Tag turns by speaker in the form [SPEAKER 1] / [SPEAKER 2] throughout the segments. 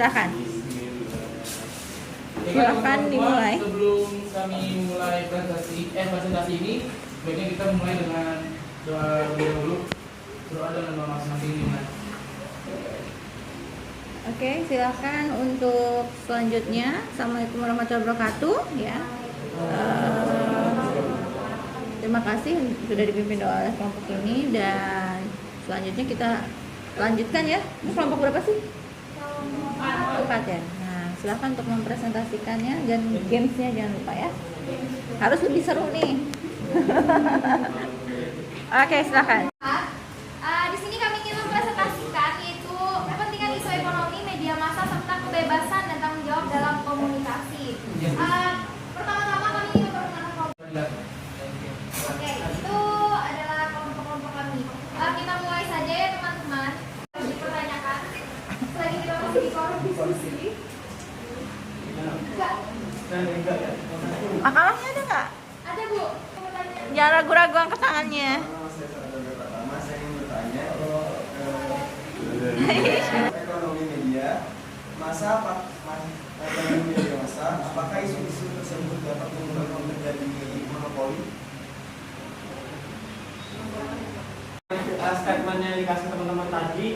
[SPEAKER 1] silakan.
[SPEAKER 2] Oke,
[SPEAKER 1] Silakan
[SPEAKER 2] teman-teman,
[SPEAKER 1] dimulai.
[SPEAKER 2] Sebelum kami mulai presentasi ini, sebaiknya kita mulai dengan doa dulu. Doa dengan doa masing-masing.
[SPEAKER 1] Oke, silakan untuk selanjutnya. Assalamualaikum warahmatullahi wabarakatuh. Ya. Terima kasih sudah dipimpin doa oleh kelompok ini, dan selanjutnya kita lanjutkan ya. Ini kelompok berapa sih? 4 ya. Nah, silakan untuk mempresentasikannya dan gamesnya jangan lupa ya. Harus lebih seru nih. Oke, silakan.
[SPEAKER 3] Di sini kami ingin mempresentasikan yaitu kepentingan isu ekonomi, media massa serta kebebasan dan tanggung jawab dalam komunikasi. Pertama-tama kami ingin memperkenalkan kelompok. Oke, itu adalah kelompok-kelompok kami. Kita mulai saja ya teman-teman. Dipertanyakan. Selagi kita masih di forum diskusi. Enggak.
[SPEAKER 1] Makalahnya ada nggak?
[SPEAKER 3] Ada Bu. Pertanyaan.
[SPEAKER 1] Jangan ragu-ragu angkat tangannya.
[SPEAKER 4] Saya ingin bertanya ekonomi media masa ekonomi media masa, apakah isu-isu tersebut dapat menyebabkan terjadi monopoli?
[SPEAKER 5] Statementnya yang dikasih teman-teman tadi,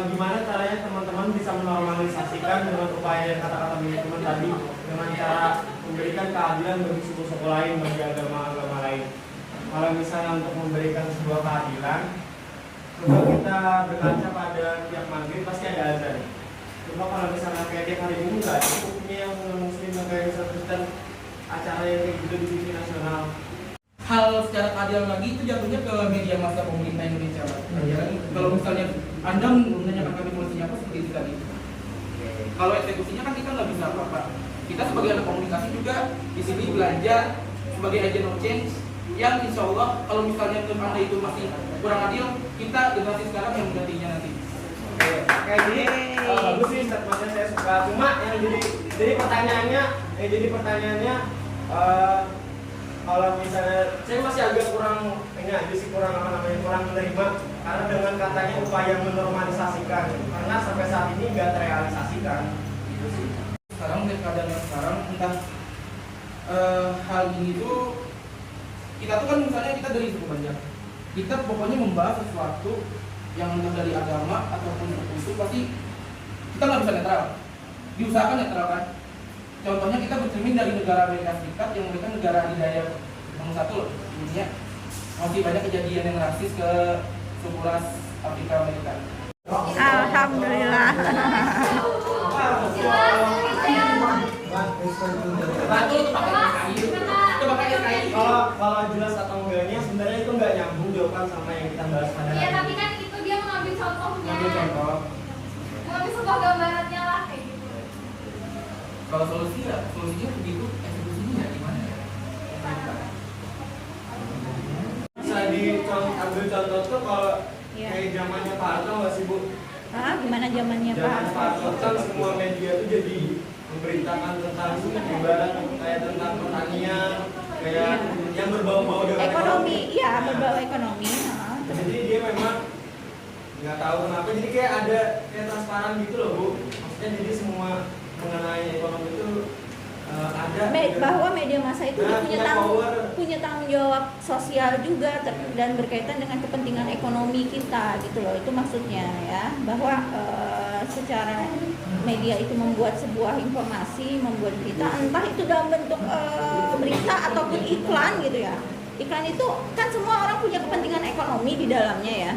[SPEAKER 5] gimana caranya teman-teman bisa menormalisasikan dengan upaya kata-kata teman tadi dengan cara memberikan keadilan bagi suku-suku lain, bagi agama-agama lain. Kalau misalnya untuk memberikan sebuah keadilan, coba kita berkaca pada tiap maghrib pasti ada azan. Coba kalau misalnya kayak tiap hari Minggu nggak cukupnya yang muslim kayak misalnya Kristen acara yang kayak gitu di TV nasional.
[SPEAKER 2] Hal secara keadilan lagi itu jatuhnya ke media massa pemerintah Indonesia, Pak. Kalau misalnya Anda menanyakan kami polisinya apa seperti itu tadi. Kalau eksekusinya kan kita nggak bisa apa-apa. Kita sebagai anak komunikasi juga di sini belajar sebagai agent of change, yang insya Allah kalau misalnya menurut Anda itu masih kurang adil, kita generasi sekarang yang menggantinya nanti.
[SPEAKER 5] Kayak gini, bagus sih statementnya, saya suka. Cuma yang jadi pertanyaannya, kalau misalnya saya masih agak kurang ini aja sih, kurang menerima karena dengan katanya upaya menormalisasikan, karena sampai saat ini nggak terrealisasikan. Gitu sih.
[SPEAKER 2] Sekarang dari keadaan yang sekarang, entah hal ini tuh kita tuh kan misalnya kita dari suku Banjar, kita pokoknya membahas sesuatu yang entah dari agama ataupun suku pasti kita nggak bisa netral, diusahakan netral kan. Contohnya kita bercermin dari negara Amerika Serikat yang mereka negara adidaya nomor 1 loh di dunia, masih banyak kejadian yang rasis ke suku ras Afrika Amerika.
[SPEAKER 1] Alhamdulillah.
[SPEAKER 2] Batu itu pakai kayu, itu pakai kayu.
[SPEAKER 5] Kalau jelas atau enggaknya sebenarnya itu nggak nyambung jawaban sama yang kita bahas pada
[SPEAKER 3] Iya,
[SPEAKER 5] hari
[SPEAKER 3] tapi
[SPEAKER 5] ini.
[SPEAKER 3] kan itu dia mengambil contohnya.
[SPEAKER 2] Ambil contoh.
[SPEAKER 3] Mengambil sebuah gambarannya lah kayak gitu.
[SPEAKER 2] Kalau solusinya begitu, eksekusinya gimana ya?
[SPEAKER 5] Bisa diambil contoh tuh kalau
[SPEAKER 1] Iya.
[SPEAKER 5] kayak zamannya Pak Harto nggak sih Bu?
[SPEAKER 1] Gimana zamannya
[SPEAKER 5] Zaman Pak
[SPEAKER 1] Pak?
[SPEAKER 5] Harto kan semua media tuh jadi memberitakan tentang ibarat kayak tentang pertanian, kayak yang berbau-bau dengan
[SPEAKER 1] Ekonomi, iya berbau ekonomi.
[SPEAKER 5] Jadi dia memang nggak tahu kenapa, jadi kayak ada kayak transparan gitu loh Bu. Maksudnya jadi semua mengenai ekonomi itu ada.
[SPEAKER 1] Bahwa media massa itu
[SPEAKER 5] Nah,
[SPEAKER 1] punya tanggung jawab sosial juga dan berkaitan dengan kepentingan ekonomi kita gitu loh. Itu maksudnya ya, bahwa secara media itu membuat sebuah informasi, membuat berita, entah itu dalam bentuk berita ataupun iklan gitu ya. Iklan itu kan semua orang punya kepentingan ekonomi di dalamnya ya.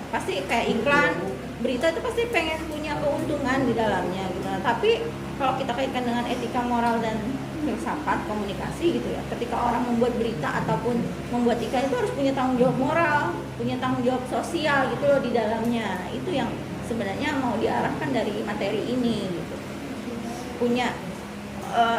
[SPEAKER 1] Pasti kayak iklan, berita itu pasti pengen punya keuntungan di dalamnya gitu. Nah, tapi kalau kita kaitkan dengan etika moral dan filsafat komunikasi gitu ya, ketika orang membuat berita ataupun membuat iklan itu harus punya tanggung jawab moral, punya tanggung jawab sosial gitu loh di dalamnya. Itu yang sebenarnya mau diarahkan dari materi ini gitu. Punya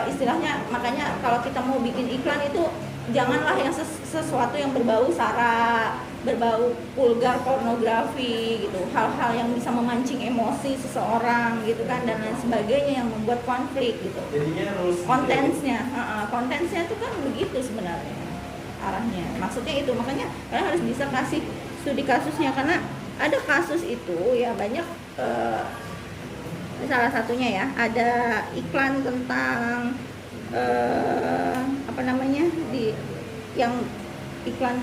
[SPEAKER 1] istilahnya, makanya kalau kita mau bikin iklan itu janganlah yang sesuatu yang berbau sara, berbau vulgar, pornografi gitu, hal-hal yang bisa memancing emosi seseorang gitu kan, dan lain sebagainya yang membuat konflik gitu.
[SPEAKER 5] Jadinya harus
[SPEAKER 1] Kontensnya itu kan begitu sebenarnya arahnya, maksudnya itu. Makanya kalian harus bisa kasih studi kasusnya, karena ada kasus itu ya banyak salah satunya ya, ada iklan tentang apa namanya, di yang iklan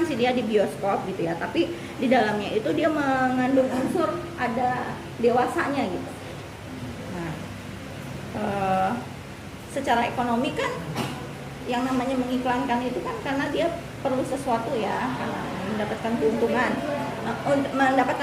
[SPEAKER 1] sih dia di bioskop gitu ya, tapi di dalamnya itu dia mengandung unsur ada dewasanya gitu. Nah, secara ekonomi kan yang namanya mengiklankan itu kan karena dia perlu sesuatu ya, karena mendapatkan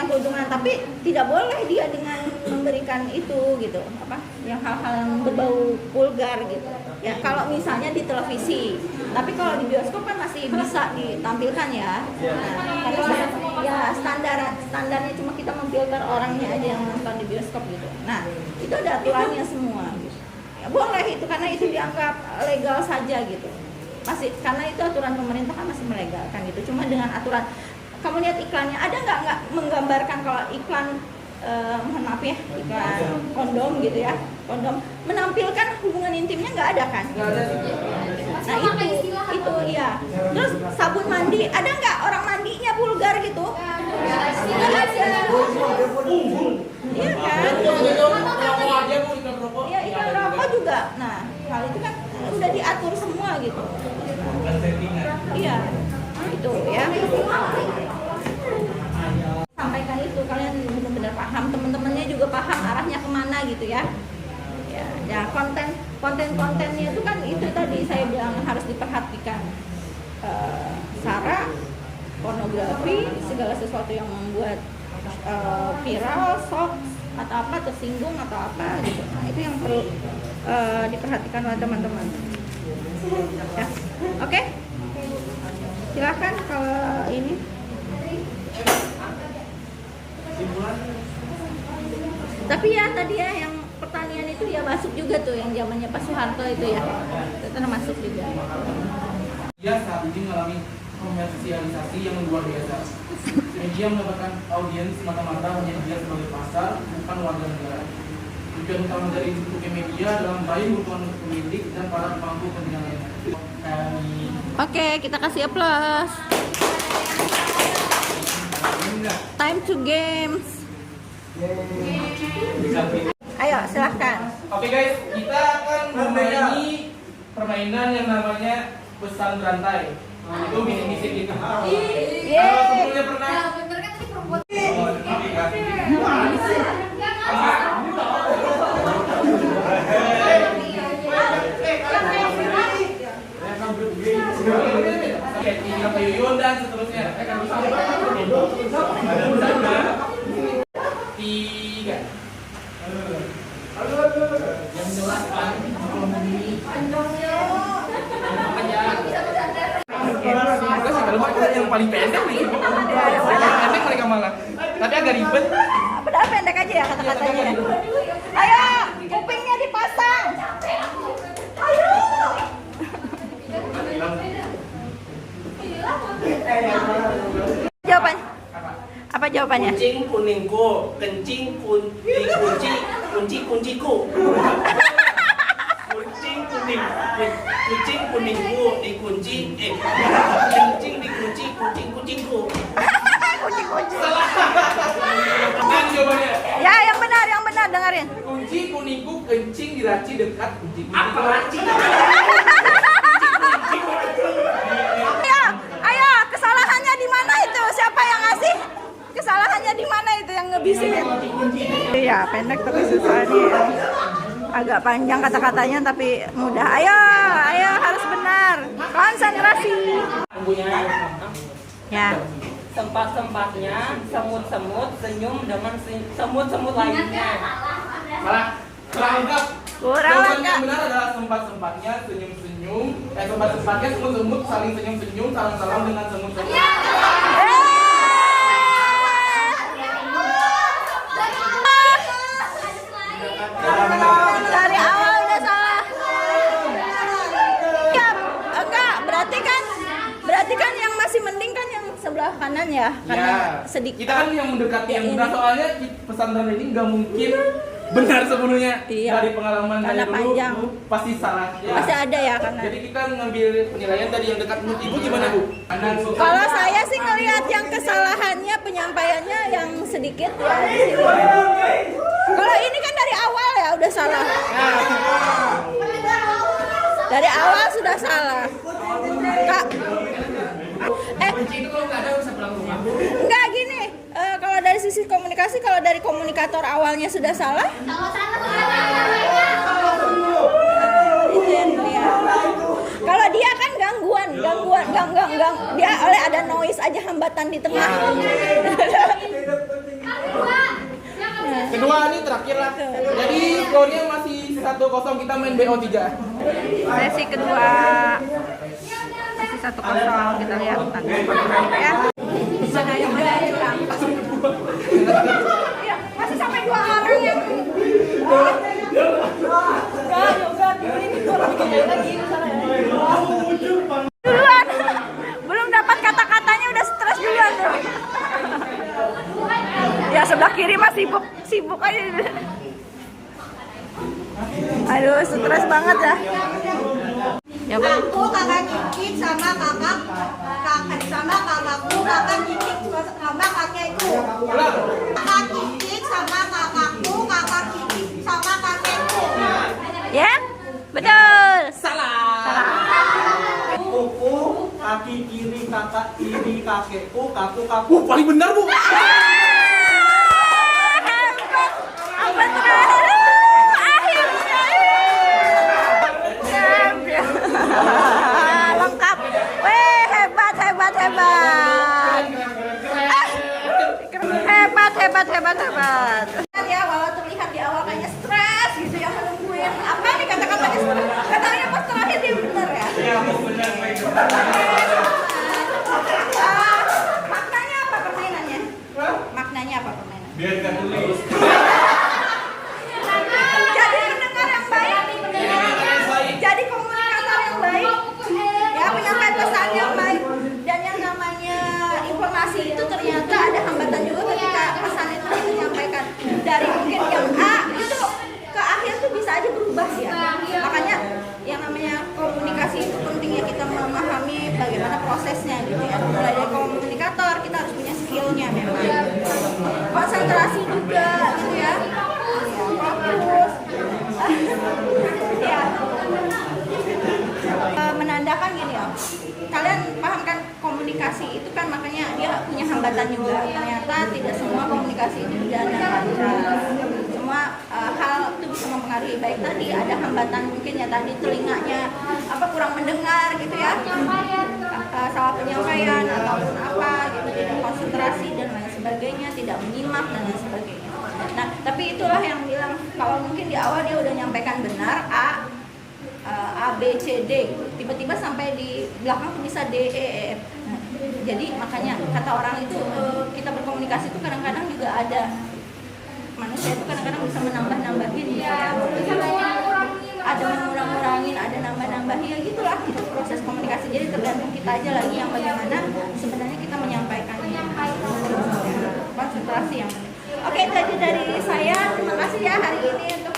[SPEAKER 1] keuntungan, tapi tidak boleh dia dengan memberikan itu gitu, apa yang hal-hal yang berbau vulgar gitu ya. Kalau misalnya di televisi, tapi kalau di bioskop kan masih bisa ditampilkan ya. Nah, karena ya standarnya cuma kita memfilter orangnya aja yang nonton di bioskop gitu. Nah, itu ada aturannya semua gitu. Ya, boleh itu karena itu dianggap legal saja gitu. Masih karena itu aturan pemerintah kan masih melegalkan gitu. Cuma dengan aturan, kamu lihat iklannya ada nggak menggambarkan kalau iklan mohon maaf ya, iklan kondom gitu ya, kondom menampilkan hubungan intimnya nggak ada kan? Nah itu iya. Terus sabun mandi ada nggak orang mandinya vulgar gitu? Nggak ada. Iya kan? Iya, iklan rokok juga. Nah hal itu kan udah diatur semua gitu. Iya, itu ya. Sampaikan itu, kalian benar-benar paham, teman-temannya juga paham arahnya kemana gitu ya. Ya konten-kontennya itu kan itu tadi saya bilang harus diperhatikan. Sara, pornografi, segala sesuatu yang membuat viral, shock atau apa, tersinggung atau apa gitu. Nah, itu yang perlu diperhatikan oleh teman-teman. Ya. Oke. Silakan kalau ini. Tapi ya tadi ya yang pertanian itu ya masuk juga tuh yang zamannya Pak Soeharto itu ya. Itu termasuk juga.
[SPEAKER 2] Dia saat ini mengalami komersialisasi yang luar biasa. Media mendapatkan audiens semata-mata hanya dia sebagai pasar, bukan warga negara. Tujuan utama dari bentuknya media adalah meraih keuntungan untuk pemilik dan para pemangku kepentingan lainnya.
[SPEAKER 1] Oke, kita kasih aplaus. Time to games. Ayo, silahkan.
[SPEAKER 2] Oke guys, kita akan memaini permainan yang namanya pesan berantai. Itu misi-misi kita. Kalau sebelumnya pernah
[SPEAKER 3] bener kan ini perempuan.
[SPEAKER 2] Tiga Yuyun dan seterusnya. Tiga. Yang menjelaskan yang paling pendek nih. Pendek mereka malah. Tapi agak ribet.
[SPEAKER 1] Padahal pendek aja ya kata-katanya. Ayo, kupingnya dipasang. Ayo. Jawaban. Apa jawabannya?
[SPEAKER 6] Kucing kuningku, kencing kunciku. Kucing kuningku dikunci, kencing dikunci, kucingku.
[SPEAKER 1] Kunci.
[SPEAKER 2] Dan jawabannya.
[SPEAKER 1] Ya, yang benar dengerin.
[SPEAKER 2] Kunci kuningku kencing diraci dekat kunci.
[SPEAKER 6] Apa laci?
[SPEAKER 1] Ayo, kesalahannya di mana itu? Siapa yang ngasih? Kesalahannya di mana itu yang ngebisikin? Iya, pendek tapi susah nih. Agak panjang kata-katanya tapi mudah. Ayo harus benar. Konsentrasi. Ya.
[SPEAKER 7] Sempat-sempatnya semut-semut senyum dengan semut-semut lainnya.
[SPEAKER 2] Malah kurang lengkap.
[SPEAKER 1] Kurang
[SPEAKER 2] Jawaban
[SPEAKER 1] lengkap.
[SPEAKER 2] yang benar adalah sempat-sempatnya senyum-senyum. Sempat-sempatnya semut-semut saling senyum-senyum, salam-salam dengan semut-semut.
[SPEAKER 1] Dari awal udah salah. Ya, enggak, berarti kan yang masih mending kan yang sebelah kanan ya, karena
[SPEAKER 2] Ya,
[SPEAKER 1] sedikit.
[SPEAKER 2] kita kan yang mendekati yang
[SPEAKER 1] Ini.
[SPEAKER 2] benar, soalnya pesantren ini nggak mungkin benar sepenuhnya.
[SPEAKER 1] Iya.
[SPEAKER 2] Dari pengalaman
[SPEAKER 1] Karena
[SPEAKER 2] saya dulu
[SPEAKER 1] panjang.
[SPEAKER 2] pasti salah. Ya.
[SPEAKER 1] Pasti ada ya karena.
[SPEAKER 2] Jadi kita ngambil penilaian dari yang dekat menurut ibu gimana bu?
[SPEAKER 1] Kalau saya sih ngelihat yang kesalahannya penyampaiannya yang sedikit ya di sini. Kalau ini udah salah. Dari awal sudah salah. Kak,
[SPEAKER 6] Kunci itu kalau nggak ada bisa pulang rumah.
[SPEAKER 1] enggak gini. Kalau dari sisi komunikasi, kalau dari komunikator awalnya sudah salah, itu yang dia. Kalau dia kan gangguan, dia oleh ada noise aja hambatan di tengah.
[SPEAKER 2] Kedua ini terakhir lah. Jadi skornya masih 1-0, kita main BO3.
[SPEAKER 1] Sesi kedua masih 1-0, kita lihat tanggapan ya. Sana yang mana yang curang? Iya, masih sampai 2 orang yang duluan. Belum dapat kata-katanya udah stres duluan tuh. Ya sebelah kiri mah sibuk aja. Aduh, stres banget ya. Ya, Bang.
[SPEAKER 8] Aku kakak Kiki sama kakak sama kakakku kakak Kiki sama kakekku. Kakak Kiki sama kakakku kakak Kiki sama kakekku.
[SPEAKER 1] Ya? Betul.
[SPEAKER 4] Kuku, kaki kiri kakak kiri kakekku, kaku.
[SPEAKER 2] Paling benar, Bu.
[SPEAKER 1] Lengkap. Weh, hebat. Ya, walau terlihat di awal kayaknya stres gitu ya menungguin apa nih kata-katanya stres. Katanya pas terakhir dia benar ya.
[SPEAKER 5] Iya, benar baik.
[SPEAKER 1] Maknanya apa permainannya? Maknanya apa permainan?
[SPEAKER 5] Biar nggak tulis.
[SPEAKER 1] Jadi pendengar yang baik, jadi komunikator yang baik, ya penyampaian pesan yang baik. Dan yang namanya informasi itu ternyata ada hambatan juga ketika pesan itu menyampaikan dari mungkin yang A itu ke akhir tuh bisa aja berubah ya. Makanya yang namanya komunikasi itu pentingnya kita memahami bagaimana prosesnya gitu ya. Mulai dari komunikator kita harus punya skillnya memang, konsentrasi juga gitu ya. Fokus. Ya. Menandakan gini ya, kalian paham kan komunikasi itu kan makanya dia punya hambatan juga. Ternyata tidak semua komunikasi itu berjalan dengan lancar. Semua hal itu bisa mempengaruhi, baik tadi ada hambatan mungkin ya tadi telinganya apa kurang mendengar gitu ya, salah penyampaian ataupun apa gitu, tidak konsentrasi dan lain sebagainya, tidak menyimak dan lain sebagainya. Nah, tapi itulah yang bilang kalau mungkin di awal dia udah nyampaikan benar A, B, C, D, tiba-tiba sampai di belakang tuh bisa D, E, F. Nah, jadi makanya kata orang itu kita berkomunikasi itu kadang-kadang juga ada manusia itu kadang-kadang bisa menambah-nambahin gitu ya. Ada mengurang-ngurangin, ada nambah-nambahin ya gitulah itu proses komunikasi. Jadi tergantung kita aja lagi yang bagaimana sebenarnya kita menyampaikannya. Konsentrasi yang penting. Oke, itu aja dari saya. Terima kasih ya hari ini untuk